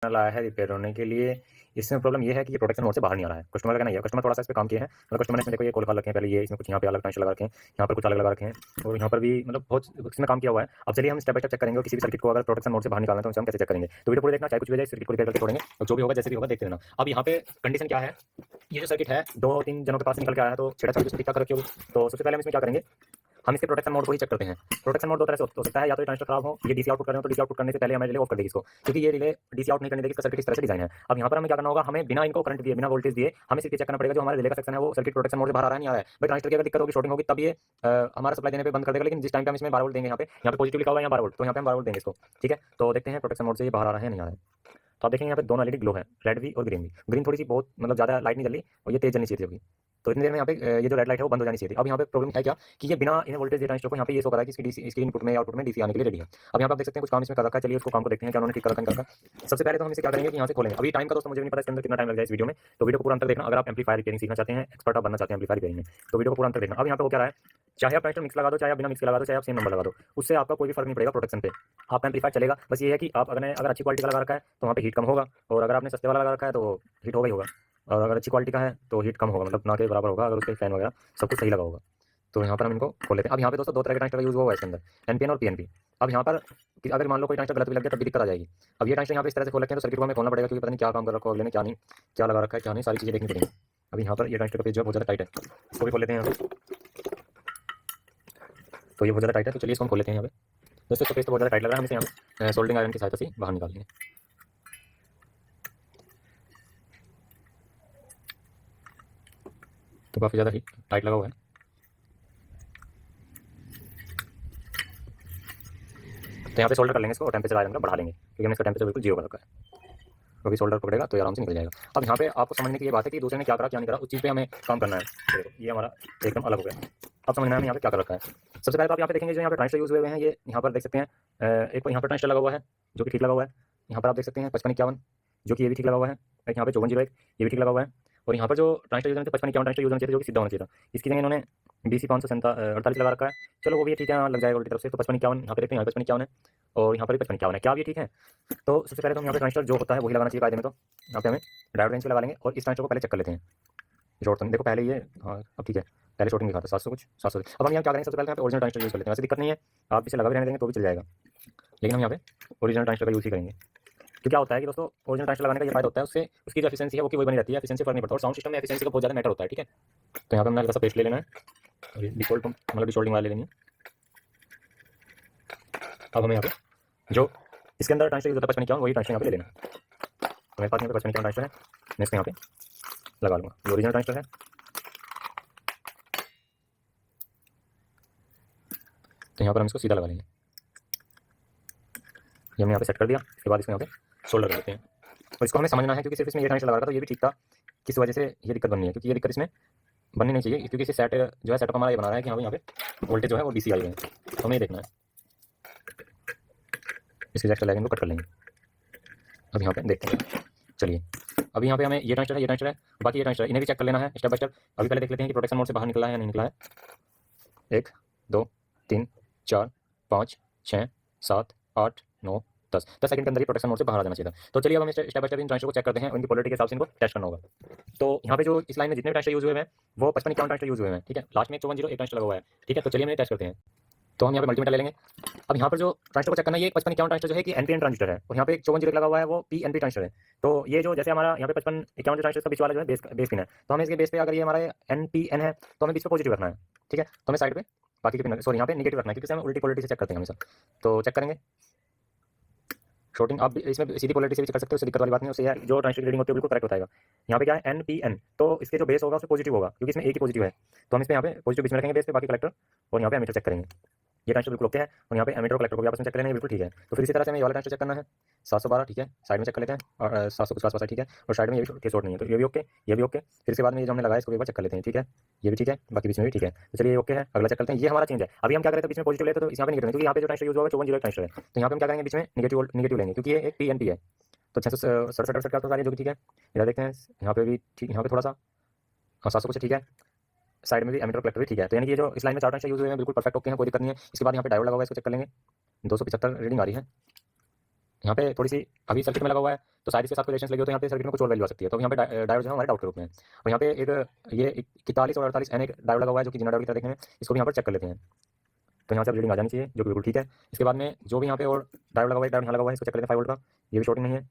लाया है रिपेयर होने के लिए। इसमें प्रॉब्लम ये है कि ये प्रोटेक्शन मोड से बाहर नहीं आ रहा है। कस्टमर का कहना ये है, कस्टमर थोड़ा-सा इस पे काम किया है। मतलब कस्टमर ने इसमें देखो ये कॉल रखे हैं, पहले ये इसमें कुछ यहाँ पे अलग ट्रांजिस्टर लगा रखे हैं, यहाँ पर कुछ अलग लगा रखे हैं और यहाँ पर भी मतलब बहुत इसमें काम किया हुआ है। अब चलिए हम स्टेप बाय स्टेप चेक करेंगे और किसी भी सर्किट को अगर प्रोटेक्शन मोड से बाहर निकालना है तो उसे हम कैसे चेक करेंगे। तो वीडियो पूरी देखना, चाहे कुछ भी हो जाए, सर्किट को रिपेयर करके छोड़ेंगे और जो भी होगा जैसे भी होगा देखते रहना। अब यहाँ पे कंडीशन क्या है, ये जो सर्किट है 2-3 जनों के पास निकल के आया है, तो छेड़ा-छाड़ी उसको ठीक-ठाक रखी होगी। तो सबसे पहले हम इसमें क्या करेंगे, हम इसके प्रोटेक्शन मोड को ही चेक करते हैं। प्रोटेक्शन मोड दो तरह से हो सकता है, या तो ये ट्रांजिस्टर खराब हो, ये डीसी आउटपुट कर रहे हो तो डीसी आउटपुट करने से पहले हमें रिले ऑफ कर देगी इसको, क्योंकि ये रिले डीसी आउट नहीं करने देगी। इसका सर्किट इस तरह से डिजाइन है। अब यहाँ पर हमें क्या करना होगा, हमें बिना इनको करंट दिए, बिना वोल्टेज दिए हमें सिर्फ ये चेक करना पड़ेगा जो हमारे रिले का सेक्शन है वो सर्किट प्रोटेक्शन मोड से बाहर आ रहा है नहीं आ रहा है। भाई ट्रांजिस्टर की अगर दिक्कत होगी, शॉर्टिंग होगी, तब ये हमारा सप्लाई देने पे बंद कर देगा। लेकिन जिस टाइम पे हम इसमें 12 वोल्ट देंगे, यहाँ पे पॉजिटिव लिखा हुआ है, यहाँ 12 वोल्ट, तो यहाँ पे हम 12 वोल्ट देंगे इसको। ठीक है, तो देखते हैं प्रोटेक्शन मोड से ये बाहर आ रहा है नहीं आ रहा है। तो आप देखेंगे यहाँ पे दोनों एलईडी ग्लो है, रेड भी और ग्रीन भी। ग्रीन थोड़ी सी बहुत मतलब ज़्यादा लाइट नहीं जल रही और ये तेज जलनी चाहिए थी अभी। तो इतनी देर में यहाँ पे ये जो रेड लाइट है वो बंद हो जानी चाहिए थी। अब यहाँ पे प्रॉब्लम है क्या कि ये बिना इन वोल्टेज ट्रांजिस्टर को यहाँ पे ये शो कर रहा है कि इसकी डीसी, इसकी इनपुट में या आउटपुट में डीसी आने के लिए रेडी है। अब यहाँ पे आप देख सकते हैं कुछ काम इसमें कर रखा है। चलिए उसको काम को देखते हैं क्या उन्होंने ठीक कर रखा है इनका। सबसे पहले तो हम इसे क्या करेंगे कि यहाँ से खोलेंगे। अभी टाइम का दोस्तों मुझे नहीं पता इसके अंदर कितना टाइम लग जाए इस वीडियो में, तो वीडियो को पूरा अंतर देखना। अगर आप एम्पलीफायर रिपेयरिंग सीखना चाहते हैं, एक्सपर्ट आप बनना चाहते हैं एम्पलीफायर रिपेयरिंग में, तो वीडियो को पूरा अंतर देखना। अब यहाँ पे वो क्या रहा है, चाहे आप ट्रांजिस्टर मिक्स लगा दो, चाहे आप बिना मिक्स के लगा दो, चाहे आप सेम नंबर लगा दो, उससे आपका कोई भी फर्क नहीं पड़ेगा प्रोटेक्शन पे। आपका एम्पलीफायर चलेगा। बस ये है कि आप अगर अच्छी क्वालिटी का लगा रखा है तो वहाँ पे हीट कम होगा, और अगर आपने सस्ते वाला लगा रखा है तो हीट होगा ही होगा। और अगर अच्छी क्वालिटी का है तो हीट कम होगा, मतलब ना के बराबर होगा, अगर उसके फैन वगैरह सब कुछ सही लगा होगा। तो यहाँ पर हम इनको खोल लेते हैं। अब यहाँ पे दोस्तों दो तरह के ट्रांजिस्टर का यूज़ हुआ है इसके अंदर, एनपीएन और पीएनपी। अब यहाँ पर अगर मान लो कोई ट्रांजिस्टर गलत भी लग गया तब भी दिक्कत आ जाएगी। अब ये ट्रांजिस्टर यहाँ पे इस तरह से खोल रखे हैं तो सर्किट को हमें खोलना पड़ेगा, क्योंकि पता नहीं क्या काम कर रखा है अगले ने, क्या नहीं, क्या लगा रखा है क्या नहीं, सारी चीज़ें देखनी पड़ेंगी। अभी यहाँ पर ये ट्रांजिस्टर का पेज जो है बहुत ज़्यादा टाइट है, इसको भी खोल लेते हैं यहाँ पे। तो ये बहुत ज़्यादा टाइट है, तो चलिए इसको हम खोल लेते हैं यहाँ पे। दोस्तों इसका पेज तो बहुत ज़्यादा टाइट लग रहा है, हम इसे यहाँ पे सोल्डिंग आयरन की सहायता से बाहर निकालेंगे। तो काफ़ी ज़्यादा ही टाइट लगा हुआ है। तो यहाँ पे सोल्डर कर लेंगे इसको और टेम्परेचर आयरन का बढ़ा लेंगे, क्योंकि हमने इसका टेम्परेचर बिल्कुल जीरो कर रखा है। तो अभी सोल्डर पकड़ेगा तो ये आराम से निकल जाएगा। अब यहाँ पे आपको समझने की ये बात है कि दूसरे ने क्या करा क्या नहीं करा, उस चीज़ पे हमें काम करना है। देखो ये हमारा एकदम अलग हो गया। अब समझना है हमें यहाँ पे क्या कर रखा है। सबसे पहले तो आप यहाँ पे देखेंगे जो यहाँ पे ट्रांजिस्टर यूज़ हुए हैं, ये यहाँ पर देख सकते हैं। एक यहाँ पर ट्रांजिस्टर लगा हुआ है जो कि ठीक लगा हुआ है। यहाँ पर आप देख सकते हैं 5551 जो कि ये भी ठीक लगा हुआ है। एक यहाँ पे 5401 ये भी ठीक लगा हुआ है। और यहाँ पर जो ट्रांजिस्टर यूज़ होने थे 5551 ट्रांजिस्टर यूज़ होना चाहिए जो कि सीधा होना चाहिए था, इसकी जगह इन्होंने BC 548 लगा रखा है। चलो वो भी ठीक है, लग जाएगा उल्टी तरफ से। तो 5551 यहाँ पे देखते हैं, यहाँ 5551 है और यहाँ पर भी 5551 है। क्या ये ठीक है? तो सबसे पहले तो हम यहाँ पे ट्रांजिस्टर जो होता है वही लगाना चाहिए कायदे में। तो यहाँ पे हमें डायोड रेंज पे लगा लेंगे और इस ट्रांजिस्टर को पहले चेक कर लेते हैं। शॉर्ट तो नहीं, देखो पहले ये, हाँ अब ठीक है, पहले शॉर्टिंग दिखा था 700 कुछ 700। अब हम यहाँ क्या करेंगे, सबसे पहले यहाँ पे ओरिजिनल ट्रांजिस्टर यूज़ कर लेते हैं। वैसे दिक्कत नहीं है, आप इसे लगा भी रहने देंगे तो भी चल जाएगा, लेकिन हम यहाँ पे ओरिजिनल ट्रांजिस्टर का यूज़ ही करेंगे। तो क्या होता है कि दोस्तों ओरिजिनल ट्रांजिस्टर लगाने का ये फायदा होता है, उससे उसकी जो एफिशिएंसी है वो की वही बनी रहती है, एफिशिएंसी फर्क नहीं पड़ता। और साउंड सिस्टम में एफिशिएंसी का बहुत ज़्यादा मैटर होता है। ठीक है, तो यहाँ पे हमने हल्का सा पेस्ट ले लेना है और डिसोल्ट मतलब डिसोल्डिंग वाला ले लेनी है। अब हमें यहाँ पे जो इसके अंदर ट्रांजिस्टर यूज़ होता है 5551 वही ट्रांजिस्टर यहाँ पे ले लेना है। तो मेरे पास यहाँ पे 5551 ट्रांजिस्टर है, मैं इसको यहाँ पे लगा लूँगा। ये ओरिजिनल ट्रांजिस्टर है, तो यहाँ पर हम इसको सीधा लगा लेंगे। ये हमने यहाँ पे सेट कर दिया। इसके बाद इसको यहाँ पे सोल्डर कर देते हैं और इसको हमें समझना है, क्योंकि सिर्फ इसमें ये ट्रांजिस्टर लगा रहा था तो ये भी ठीक था, किस वजह से ये दिक्कत बननी है, क्योंकि ये दिक्कत इसमें बननी नहीं चाहिए, क्योंकि इसे सेट जो है सेटअप हमारा ये बना रहा है कि हाँ यहाँ पे वोल्टेज जो है वो डीसी आई है, तो हमें ये देखना है। इसके एक्स्ट्रा लाइन को कट कर लेंगे। अब यहाँ पे देखते हैं, चलिए अभी यहाँ पे हमें ये ट्रांजिस्टर है, ये ट्रांजिस्टर है, बाकी ये ट्रांजिस्टर इन्हें भी चेक कर लेना है स्टेप बाय स्टेप। अभी पहले देख लेते हैं कि प्रोटेक्शन मोड से बाहर निकला है या नहीं निकला है। 1 2 3 4 5 6 7 8 9 10 सेकंड के अंदर ही प्रोटेक्शन मोड से बाहर आ जाना चाहिए था। तो चलिए अब हम step by step in transistor को चेक करते हैं, उनकी क्वालिटी के हिसाब से इनको टेस्ट करना होगा। तो यहाँ पे जो इस लाइन में जितने ट्रांजिस्टर यूज हुए हैं वो 5551 ट्रांजिस्टर यूज हुए हैं। ठीक है, लास्ट में 5401 ट्रांजिस्टर लगा हुआ है। ठीक है, तो चलिए हम टेस्ट करते हैं। तो हम यहाँ पे मल्टीमीटर ले लेंगे। अब यहाँ पर जो ट्रांजिस्टर को चेक करना है, ये 5551 ट्रांजिस्टर जो है कि एनपीएन ट्रांजिस्टर है और यहाँ पे एक 5401 लगा हुआ है वो पीएनपी ट्रांजिस्टर है। तो ये जो जैसे हमारा यहाँ पे 5551 ट्रांजिस्टर का बीच वाला जो है बेस पिन है, तो हमें इसके बेस पे अगर ये हमारा एनपीएन है तो हमें बीच पे पॉजिटिव रखना है। ठीक है, तो हमें साइड पे बाकी के पिन सॉरी यहाँ पे नेगेटिव रखना है, क्योंकि हम उल्टी पोलैरिटी से चेक करते हैं हमेशा। तो चेक करेंगे शॉर्टिंग, आप इसमें सीधी पोलैरिटी से भी कर सकते हो, उससे दिक्कत वाली बात नहीं। उससे जो ट्रांजिस्टर की रीडिंग होती है बिल्कुल करेक्ट बताएगा। यहाँ पे क्या है एनपीएन, तो इसके जो बेस होगा उसमें पॉजिटिव होगा, क्योंकि इसमें एक ही पॉजिटिव है। तो हम इसमें यहाँ पे पॉजिटिव बीच में रखेंगे बेस पे, बाकी कलेक्टर और यहाँ पे एमीटर चेक करेंगे। ये ट्रांजिस्टर बिल्कुल ओके है और यहाँ पे एमीटर और कलेक्टर को भी आपस में चेक कर लेंगे, बिल्कुल ठीक है। तो फिर इसी तरह से हमें ये वाला ट्रांजिस्टर चेक करना है 712। ठीक है, साइड में चेक कर लेते हैं और 700 के आसपास है। ठीक है, और साइड में ये भी शॉर्ट नहीं है, तो ये भी ओके, ये भी ओके। फिर इसके बाद में ये जो हमने लगाया इसको एक बार चेक कर लेते हैं। ठीक है, ये भी ठीक है, बाकी बीच में भी ठीक है। तो चलिए ये ओके है, अगला चेक करते हैं। ये हमारा चेंज है। अभी हम क्या करें, तो बीच में पॉजिटिव लेते तो यहाँ पे निगेटिव, क्योंकि यहाँ पे जो ट्रांजिस्टर यूज होगा 5401 ट्रांजिस्टर है, तो यहाँ पे हम क्या करेंगे बीच में नेगेटिव लेंगे, क्योंकि ये एक पीएनपी है। तो 667 के आसपास आ रही है जो कि ठीक है। इधर देखते हैं, यहाँ पे भी ठीक, यहाँ पे थोड़ा सा 700 कुछ ठीक है, साइड में भी एमीटर कलेक्टर भी ठीक है। तो यानी कि ये जो इस लाइन में 4 ट्रांजिस्टर यूज हुए हैं बिल्कुल परफेक्ट ओके हैं, कोई दिक्कत नहीं है। इसके बाद यहाँ पे डायोड लगा हुआ है, इसको चेक कर लेंगे। 275 रीडिंग आ रही है। यहाँ पे थोड़ी सी अभी सर्किट में लगा हुआ है, तो शायद इसके साथ कोई रेजिस्टेंस लगी हो, तो यहाँ पे सर्किट में कुछ और वैल्यू आ सकती है। तो यहाँ पे डायोड जो है हमारे डाउट के रूप में है। और यहाँ पे एक ये 41 और 48 एन एक डायोड लगा हुआ है, जो कि जीना डायोड की तरह देखने में, इसको भी यहाँ पर चेक कर लेते हैं। तो यहाँ से रीडिंग आ जानी चाहिए, जो कि बिल्कुल ठीक है। इसके बाद में जो भी यहाँ पे और डायोड लगा हुआ है, डायोड यहाँ लगा हुआ है, इसको चेक कर लेते हैं 5 वोल्ट का, ये भी शॉर्टिंग नहीं है,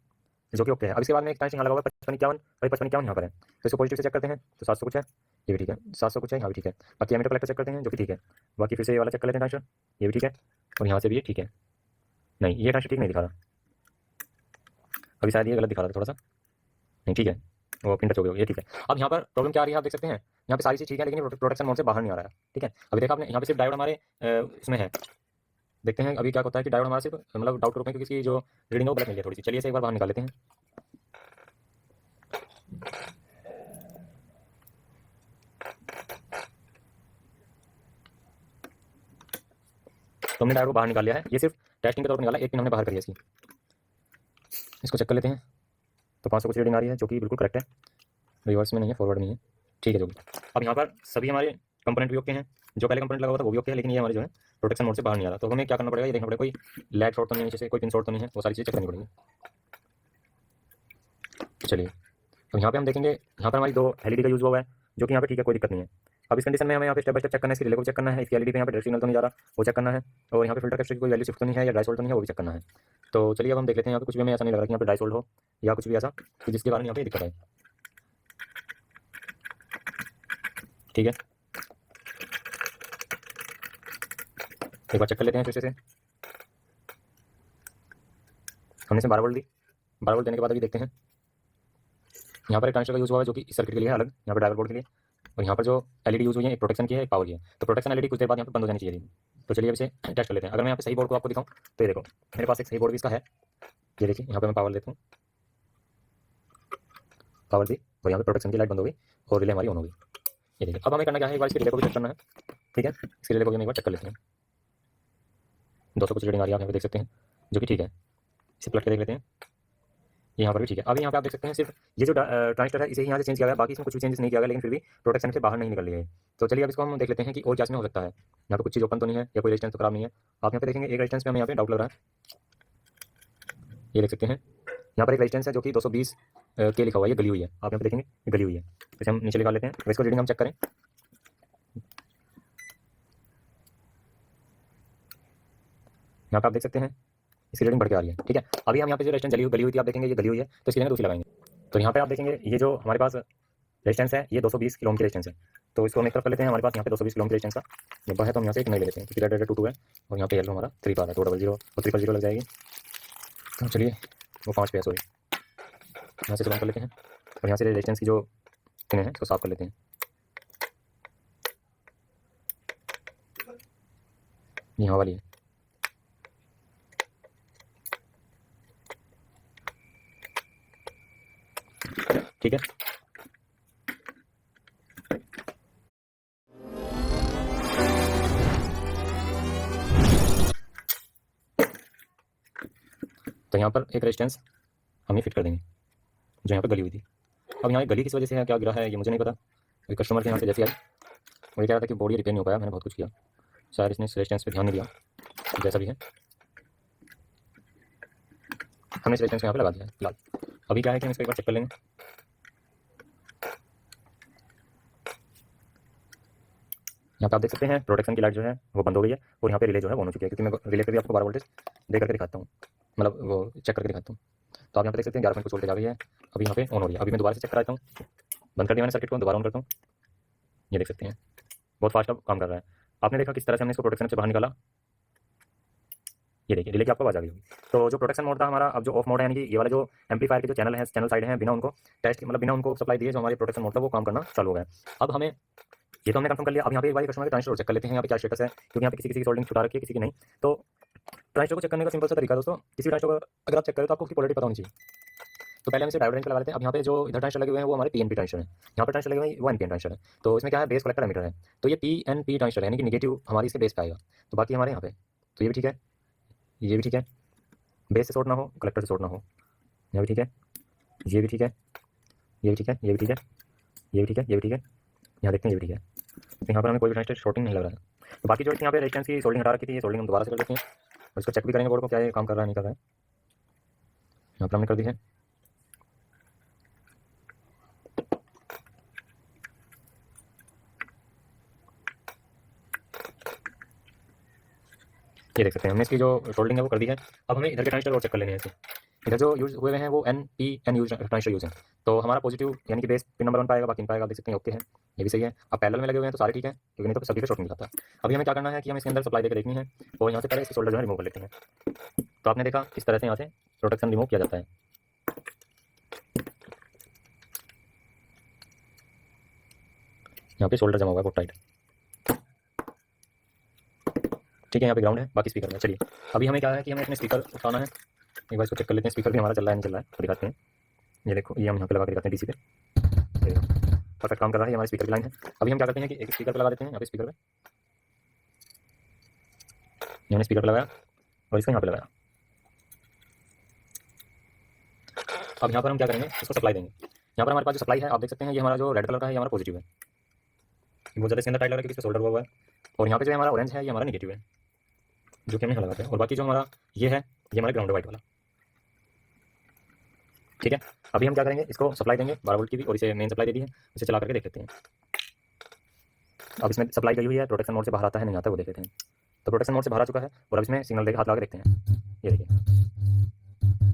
जो कि ओके है। अब इसके बाद में एक ट्रांजिस्टर यहाँ लगा हुआ है 5551, और 5551 यहाँ पर है, तो इसको पॉजिटिव से चेक करते हैं, तो 700 कुछ है, ये भी ठीक है, 700 कुछ है, यहाँ भी ठीक है। बाकी एमीटर कलेक्टर चेक करते हैं, जो कि ठीक है। बाकी फिर से ये वाला चेक कर लेते हैं ट्रांजिस्टर, ये भी ठीक है, और यहाँ से भी ये ठीक है। नहीं, ये ट्रांजिस्टर ठीक नहीं दिखा रहा, अभी शायद ये गलत दिखा रहा था थोड़ा सा, नहीं ठीक है, वो पिन टच हो गया, ये ठीक है। अब यहाँ पर प्रॉब्लम क्या आ रही है, आप देख सकते हैं, यहाँ पे सारी चीज़ ठीक है, लेकिन प्रोटेक्शन मोड से बाहर नहीं आ रहा है, ठीक है। अभी देखा आपने, यहाँ पे सिर्फ डायोड हमारे इसमें है, देखते हैं अभी क्या होता है कि डायोड हमारा सिर्फ मतलब डाउट ग्रुप में, क्योंकि इसकी जो रीडिंग है वो गलत मिली है थोड़ी सी। चलिए इसे एक बार बाहर निकाल लेते हैं। तो हमने डायोड को बाहर निकाल लिया है, ये सिर्फ टेस्टिंग के तौर पर निकाला, एक पिन हमने बाहर करी है इसकी। इसको चेक कर लेते हैं, तो 500 कुछ रीडिंग आ रही है, जो कि बिल्कुल करेक्ट है, रिवर्स में नहीं है, फॉरवर्ड नहीं है, ठीक है जो भी। अब यहाँ पर सभी हमारे कंपोनेंट भी ओके हैं, जो पहले कंपोनेंट लगा हुआ था वो भी ओके है, लेकिन ये हमारे जो है प्रोटेक्शन मोड से बाहर नहीं आ रहा। तो हमें क्या करना पड़ेगा, ये देखना पड़ेगा कोई लैग शॉर्ट तो नहीं है, नीचे से कोई पिन शॉर्ट तो नहीं है, वो सारी चीज़ें चेक करनी पड़ेगी। चलिए, तो यहाँ पे हम देखेंगे, यहाँ पर हमारी 2 एलईडी का यूज़ हुआ है, जो कि यहाँ पे ठीक है, कोई दिक्कत नहीं है। अब इस कंडीशन में हमें यहाँ पे स्टेप बाय स्टेप चेक करना है, इसकी रिले को चेक करना है, इसकी एलईडी पे यहाँ पे डायरेक्ट सिग्नल तो नहीं जा रहा, वो चेक करना है, और यहाँ पे फिल्टर कैपेसिटर की कोई वैल्यू शिफ्ट तो नहीं है या ड्राई सोल्ड तो नहीं है, वो भी चेक करना है। तो चलिए अब हम देख लेते हैं, यहाँ पे कुछ भी हमें ऐसा नहीं लग रहा कि यहाँ पे ड्राई सोल्ड हो या कुछ भी ऐसा कि जिसके कारण यहाँ पे दिक्कत आए, ठीक है। एक बार चेक कर लेते हैं फिर से। हमने इसमें 12 वोल्ट दी, 12 वोल्ट देने के बाद अभी देखते हैं, यहाँ पर एक ट्रांजिस्टर का यूज़ हुआ है, जो कि इस सर्किट के लिए है अलग, यहाँ पर ड्राइवर बोर्ड के लिए, और यहाँ पर जो एलईडी यूज़ हुई है, एक प्रोटेक्शन की है, एक पावर की है। तो प्रोटेक्शन एलईडी कुछ देर बाद यहाँ पे बंद हो जानी चाहिए थी। तो चलिए अब इसे टेस्ट कर लेते हैं। अगर मैं यहाँ पे सही बोर्ड को आपको दिखाऊँ, तो ये देखो मेरे पास एक सही बोर्ड भी इसका है, ये देखिए, यहाँ पे मैं पावर लेता हूँ, पावर दी, और यहाँ पे प्रोटेक्शन की लाइट बंद हो गई और रिले हमारी ऑन हो गई, ये देखिए। अब हमें करना क्या है, एक बार इसके रिले को भी चेक करना है, ठीक है। इसके रिले को भी हम एक बार चेक कर लेते हैं, 200 कुछ रीडिंग आ रही है, आप यहाँ पे देख सकते हैं, जो कि ठीक है। इसे प्लग के देख लेते हैं, यहाँ पर भी ठीक है। अभी यहाँ पे आप देख सकते हैं, सिर्फ ये जो ट्रांजिस्टर है इसे ही यहाँ से चेंज किया गया, बाकी इसमें कुछ भी चेंजेस नहीं किया गया, लेकिन फिर भी प्रोटेक्शन से बाहर नहीं निकल रही है। तो चलिए अब इसको हम देख लेते हैं कि और क्या इसमें हो सकता है। यहाँ पे कुछ चीज़ ओपन तो नहीं है या कोई रेजिस्टेंस तो खराब नहीं है। आप यहाँ पे देखेंगे, एक रेजिस्टेंस पे हमें यहाँ पे डाउट लग रहा है, ये देख सकते हैं, यहाँ पर एक रेजिस्टेंस है जो कि 220 के लिखा हुआ है, ये गली हुई है, आप यहाँ पे देखेंगे ये गली हुई है। इसे हम नीचे निकाल लेते हैं, इसको रीडिंग हम चेक करें, यहाँ पे आप देख सकते हैं इसकी रीडिंग बढ़ के आ रही है, ठीक है। अभी हम यहाँ पे जो रेजिस्टेंस गली हुई थी, आप देखेंगे ये गली हुई है, तो इसकी जगह दूसरी लगाएंगे। तो यहाँ पे आप देखेंगे, ये जो हमारे पास रेजिस्टेंस है, ये 220 किलो ओम की रेजिस्टेंस है, तो इसको हम एक तरफ कर लेते हैं। हमारे पास यहाँ पे 220 किलो ओम की रेजिस्टेंस का डब्बा है, तो हम यहाँ से एक नई ले लेते हैं, क्योंकि रेड 22 है, और यहाँ पे येलो हमारा 3 पार है, तो 00 और 000 लग जाएगी। तो चलिए, वो 5 पे है, सॉरी, यहाँ से कर लेते हैं, और यहाँ से रेजिस्टेंस की जो पिन है इसको साफ कर लेते हैं, यहाँ वाली है, ठीक है। तो यहाँ पर एक रेजिस्टेंस हम ये फिट कर देंगे, जो यहाँ पर गली हुई थी। अब यहाँ गली किस वजह से है, क्या गिरा है, ये मुझे नहीं पता। अभी कस्टमर के यहाँ पे जैसे आई, मुझे कह रहा था कि बॉडी रिपेयर नहीं हो पाया, मैंने बहुत कुछ किया, शायद इसने रेजिस्टेंस पे ध्यान नहीं दिया, जैसा भी है हमने इस रेजिस्टेंस को यहाँ पे लगा दिया है फिलहाल। अभी क्या है कि हम इसको एक बार चेक कर लेंगे, यहाँ पे आप देख सकते हैं प्रोटेक्शन की लाइट जो है वो बंद हो गई है, और यहाँ पे रिले जो है वो ऑन हो चुकी है, क्योंकि मैं रिले पे भी आपको 12 वोल्टेज दे करके दिखाता हूँ, मतलब वो चेक करके दिखाता हूँ। तो आप यहाँ पे देख सकते हैं 11 कुछ वोल्टेज आ गई है, अभी यहाँ पे ऑन हो रही है। अभी मैं दोबारा से चेक कराता हूँ, बंद कर दिया मैंने सर्किट को, दोबारा ऑन करता हूँ, ये देख सकते हैं बहुत फास्ट अब काम कर रहा है। आपने देखा किस तरह से हमने इसको प्रोटेक्शन से बाहर निकाला, ये देखिए रिले की आपको आवाज़ आ गई होगी। तो जो प्रोटेक्शन मोड था हमारा, अब जो ऑफ मोड है, यानी कि ये वाला जो एम्पलीफायर के जो चैनल है, चैनल साइड है, बिना उनको टेस्ट मतलब बिना उनको सप्लाई दिए जो हमारे प्रोटेक्शन मोड था वो काम करना चालू हो गया। अब हमें ये तो हमने कंफर्म कर लिया। अब यहाँ पे एक बार कस्टमर के ट्रांजिस्टर चेक कर लेते हैं, यहाँ पे क्या स्टेटस है, क्योंकि यहाँ पे किसी की सोल्डिंग छुटा रखी है, किसी की नहीं। तो ट्रांजिस्टर को चेक करने का सिंपल सा तरीका दोस्तों, किसी ट्रांजिस्टर को अगर आप चेक करें तो आपको उसकी पोलैरिटी पता होनी चाहिए। तो पहले हम इसे डायोड रेंज लगा लेते हैं। अब यहाँ पे जो इधर ट्रांजिस्टर लगे हुए हैं वो हमारे पीएनपी ट्रांजिस्टर है, यहाँ पर ट्रांजिस्टर लगे हुए हैं वो एनपीएन ट्रांजिस्टर है। तो इसमें क्या है, बेस कलेक्टर एमीटर है, तो ये पीएनपी ट्रांजिस्टर है, यानी कि नेगेटिव हमारी इसके बेस पे आएगा। तो बाकी हमारे यहाँ पे तो ये भी ठीक है, ये भी ठीक है, बेस से शॉर्ट ना हो, कलेक्टर से शॉर्ट ना हो, ये भी ठीक है, ये भी ठीक है, ये भी ठीक है, ये भी ठीक है, ये भी ठीक है, ये भी ठीक है, यहाँ देखते हैं ये भी ठीक है। तो यहाँ पर हमें कोई भी ट्रांजिस्टर शॉर्टिंग नहीं लग रहा है। तो बाकी जो यहाँ पे रेजिस्टेंस की सोल्डिंग हटा रखी थी, ये सोल्डिंग हम दोबारा से कर देते हैं, और इसको चेक भी करेंगे बोर्ड को क्या ये काम कर रहा है नहीं कर रहा है। यहाँ पर हमने कर दी है। ये देख सकते हैं हमने इसकी जो सोल्डिंग है वो कर दी है। अब हमें इधर के ट्रांजिस्टर और चेक कर लेने हैं इसे। इधर जो यूज हुए हैं वो N P N use transistor use है। तो हमारा पॉजिटिव यानी कि बेस पिन नंबर 1 पाएगा, बाकी पाएगा, आप देख सकते हैं ओके है, ये भी सही है। अब पैरेलल में लगे हुए हैं तो सारे ठीक है, क्योंकि नहीं तो सभी पे शॉर्ट मिल जाता है। अभी हमें क्या करना है कि हमें इसके अंदर सप्लाई देकर देखनी है। तो यहाँ से पहले इसके शोल्डर जो है रिमूव कर लेते हैं। तो आपने देखा इस तरह से यहाँ से प्रोटेक्शन रिमूव किया जाता है। यहाँ पे शोल्डर जमा हुआ है बहुत टाइट, ठीक है। यहाँ पे ग्राउंड है, बाकी स्पीकर में। चलिए अभी हमें क्या है कि हमें अपने स्पीकर उठाना है। एक बार इसको चेक कर लेते हैं, स्पीकर भी हमारा चल रहा है नहीं चल रहा है, तो दिखाते हैं। ये देखो, ये हम यहाँ पे लगा के दिखाते हैं डीसी पे, परफेक्ट काम कर रहा है, हमारे स्पीकर की लाइन है। अभी हम क्या करते हैं कि एक स्पीकर पे लगा देते हैं, यहाँ पे स्पीकर पे हमने स्पीकर पे लगाया और इसको यहाँ पे लगाया। अब यहाँ पर हम क्या करेंगे, इसको सप्लाई देंगे। यहाँ पर हमारे पास जो सप्लाई है आप देख सकते हैं, ये हमारा जो रेड कलर का है ये हमारा पॉजिटिव है, बहुत ज़्यादा इसके अंदर टाइट लग रहा है क्योंकि इसमें सोल्डर हुआ है। और यहाँ पे जो हमारा ऑरेंज है ये हमारा नेगेटिव है, जो कि हमने यहाँ लगाते हैं। और बाकी जो हमारा ये है ये हमारा ग्राउंड वाइट वाला, ठीक है। अभी हम क्या करेंगे, इसको सप्लाई देंगे 12 वोल्ट की भी, और इसे मेन सप्लाई दे दी है, इसे चला करके देख लेते हैं। अब इसमें सप्लाई गई हुई है, प्रोटेक्शन मोड से बाहर आता है नहीं आता, वो देख लेते हैं। तो प्रोटेक्शन मोड से बाहर आ चुका है और अब इसमें सिग्नल देकर हाथ लगा के देखते हैं। ये देखिए,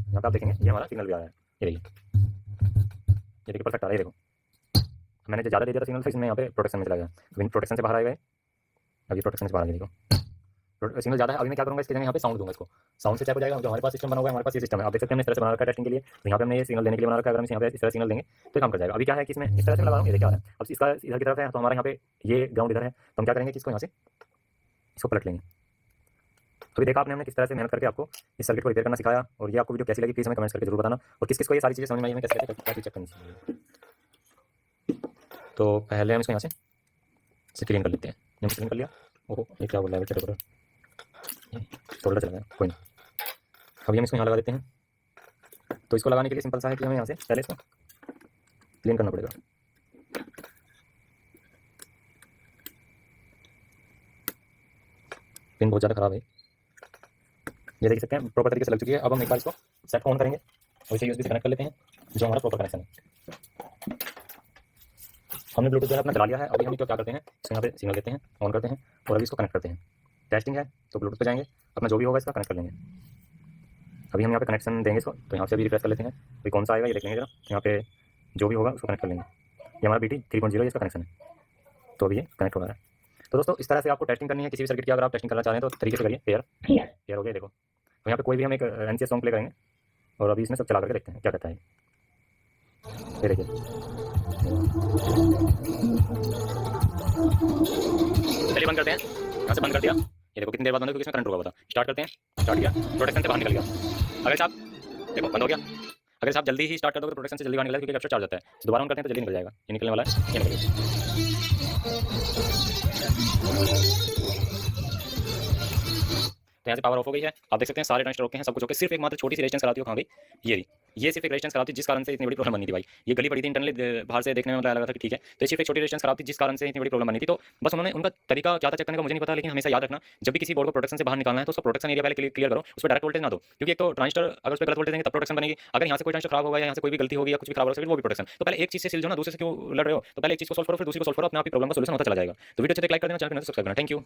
यहाँ पे आप देखेंगे ये हमारा सिग्नल भी आया है, ये देखिए परफेक्ट आ रहा है। ये देखो, मैंने जो ज़्यादा दे दिया था सिग्नल तो इसमें यहाँ पे प्रोटेक्शन में चला गया, विन प्रोटेक्शन से बाहर आए गए। अभी प्रोटेक्शन से बाहर आ गया, देखो सिग्नल ज़्यादा है। अभी मैं क्या करूँगा, इसके जगह यहाँ पे साउंड दूंगा, इसको साउंड से चेक हो जाएगा। जो हमारे पास सिस्टम बना हुआ है, हमारे पास ये सिस्टम है, आप देख सकते हैं, हमने इस तरह से बना रखा है टेस्टिंग के लिए। तो यहाँ पे हमने ये सिग्नल देने के लिए बना रखा है, अगर हम यहाँ पे इस तरह सिग्नल देंगे तो काम कर जाएगा। अभी क्या है कि इसमें इस तरह से लगा रहा हूँ, ये देखिए आ रहा है। अब इसका इधर की तरफ है तो हमारे यहाँ पे ये ग्राउंड इधर है, तो हम क्या करेंगे कि इसको यहाँ से इसको पलट लेंगे। अभी देखा आपने हमने किस तरह से मेहनत करके आपको इस सर्किट को रिपेयर करना सिखाया। और ये आपको वीडियो कैसी लगी प्लीज़ हमें कमेंट्स करके जरूर बताना, और किस किस को ये सारी चीज़ें समझ में आई, हमें कैसे क्या चीज़ चेक करनी चाहिए। तो पहले हम इसको यहाँ से क्लीन कर लेते हैं। हमने क्लीन कर लिया। ओहो, ये क्या बोल रहा है, चलो शोल्डर चला गया, कोई नहीं। अभी हम इसको यहाँ लगा देते हैं। तो इसको लगाने के लिए सिंपल सा है कि हमें यहाँ से पहले इसको क्लीन करना पड़ेगा। पिन बहुत ज़्यादा खराब है, ये देख सकते हैं प्रॉपर तरीके से लग चुकी है। अब हम एक बार इसको सेट ऑन करेंगे और इसे यूएसबी से कनेक्ट कर लेते हैं, जो हमारा प्रॉपर कनेक्शन है। हमने ब्लूटूथ जो है अपना चला लिया है। अभी हम इसको क्या करते हैं, इसको यहाँ पे सिग्नल देते हैं, ऑन करते हैं और अभी इसको कनेक्ट करते हैं। टेस्टिंग है तो ब्लूटूथ पे जाएंगे, अपना जो भी होगा इसका कनेक्ट कर लेंगे। अभी हम यहाँ पे कनेक्शन देंगे इसको, तो यहाँ से अभी रिफ्रेश कर लेते हैं, कोई कौन सा आएगा ये देख लेंगे जरा। यहाँ पे जो भी होगा उसको कनेक्ट कर लेंगे। ये हमारा BT 3.0 इसका कनेक्शन है, तो अभी ये कनेक्ट हो रहा है। तो दोस्तों इस तरह से आपको टेस्टिंग करनी है किसी भी सर्किट की। अगर आप टेस्टिंग करना चाह रहे हैं तो तरीके से करिए। पेयर हो गया, देखो। तो यहाँ पे कोई भी हम एक NCS सॉन्ग प्ले करेंगे और अभी इसमें सब चला करके देखते हैं क्या कहता है। ये देखिए, चलिए बंद करते हैं। यहाँ से बंद कर दिया, ये देखो कितनी देर बाद बंद, क्योंकि इसमें करंट रुका हुआ था। स्टार्ट करते हैं, स्टार्ट किया, प्रोटेक्शन से बाहर निकल गया। अगर आप देखो बंद हो गया, अगर आप जल्दी ही स्टार्ट कर दोगे तो प्रोटेक्शन से जल्दी बाहर निकलेगा, क्योंकि कैप्चर चार्ज होता है। तो दोबारा ऑन करते हैं तो जल्दी निकल जाएगा। ये निकलने वाला है, ये निकल गया। तो यहाँ से पावर ऑफ हो गई है, आप देख सकते हैं सारे ट्रांजिस्टर ओके हैं, सब कुछ ओके। सिर्फ एक मात्र छोटी सी रेजिस्टेंस कराती हो कहाँ गई, ये सिर्फ एक रेजिस्टेंस खराब थी, जिस कारण से इतनी बड़ी प्रॉब्लम बनी थी भाई। ये गली पड़ी थी इंटरनली, बाहर से देखने में लगा था कि ठीक है, तो सिर्फ एक छोटी रेजिस्टेंस खराब थी जिस कारण से इतनी बड़ी प्रॉब्लम बनी थी। तो बस उन्होंने उनका तरीका क्या था चेक करने का मुझे नहीं पता, लेकिन हमेशा याद रखना जब भी किसी बोर्ड को प्रोटेक्शन से बाहर निकालना है तो उसका प्रोटेक्शन एरिया पहले क्लियर करो, उस पर डायरेक्ट वोल्टेज ना दो, क्योंकि एक तो ट्रांजिस्टर अगर उस पर गलत वोल्टेज देंगे तब प्रोटेक्शन बनेगी। अगर यहाँ से कोई ट्रांजिस्टर खराब होगा या यहाँ से कोई भी गलती होगी या कुछ भी खराब होगा वो भी प्रोटेक्शन। तो पहले एक चीज से सिल जो ना, दूसरे से क्यों लड़ रहे हो, तो पहले एक चीज को सॉल्व करो, फिर दूसरी को सॉल्व करो, अपने आप ही प्रॉब्लम का सॉल्यूशन होता चला जाएगा। तो वीडियो अच्छे से लाइक कर देना, चैनल को सब्सक्राइब करना। Thank you.